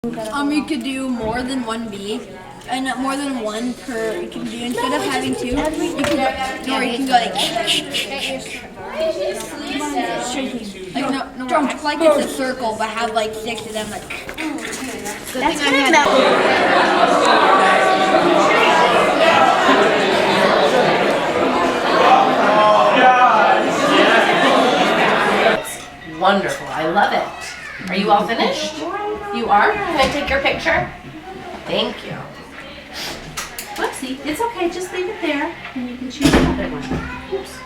You could do more than one bee, and more than one per. You can do instead of having two. You can go, or you can go like no, like it's a circle, but have like 6 of them. Like That's kind of Wonderful. I love it. Are you all finished? You are? Can I take your picture? Thank you. Whoopsie. It's okay. Just leave it there and you can choose another one. Oops.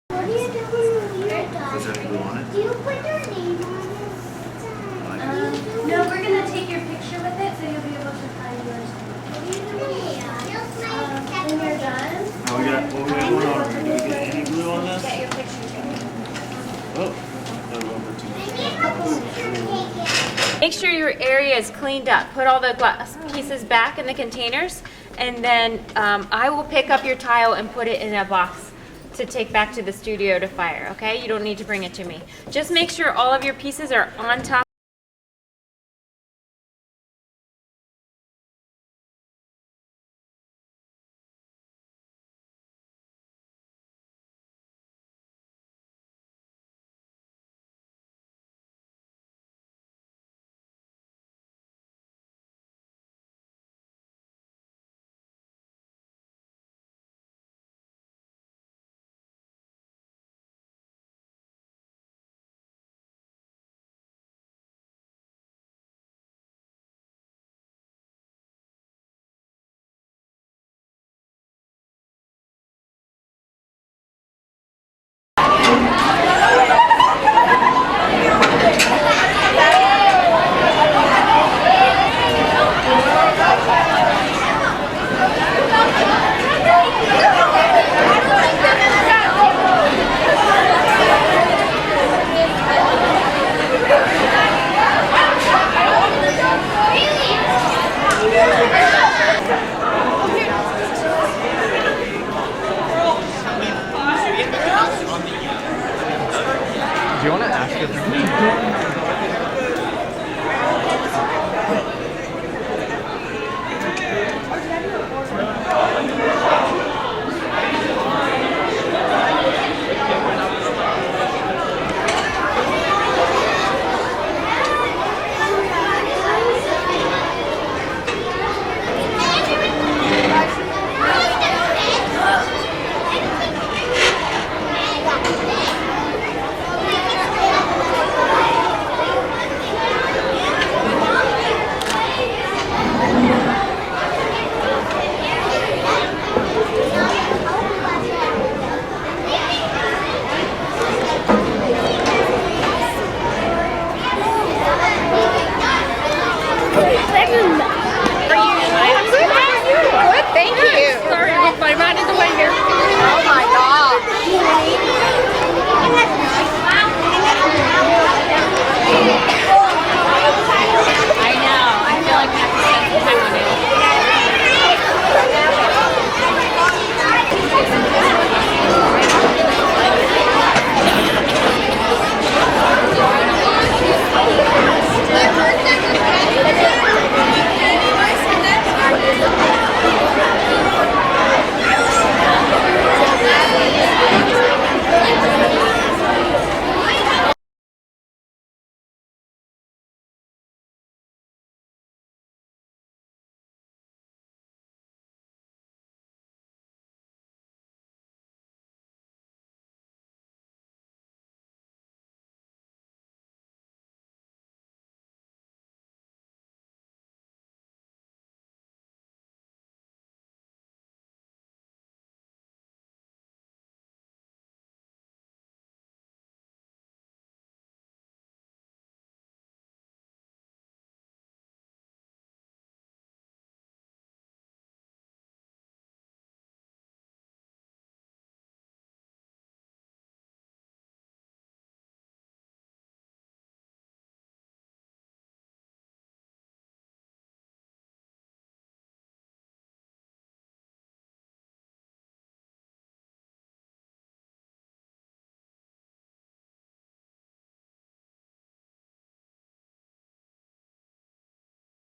What do you do when you're done? Does that glue on it? Do you put your name on it? no, we're gonna take your picture with it, so you'll be able to find yours. When you're done, Oh, we got what we got going on. Do we get any glue on this? get your picture taken. Oh, no, over too. Make sure your area is cleaned up. Put all the glass pieces back in the containers, and then I will pick up your tile and put it in a box to take back to the studio to fire, okay? You don't need to bring it to me. Just make sure all of your pieces are on top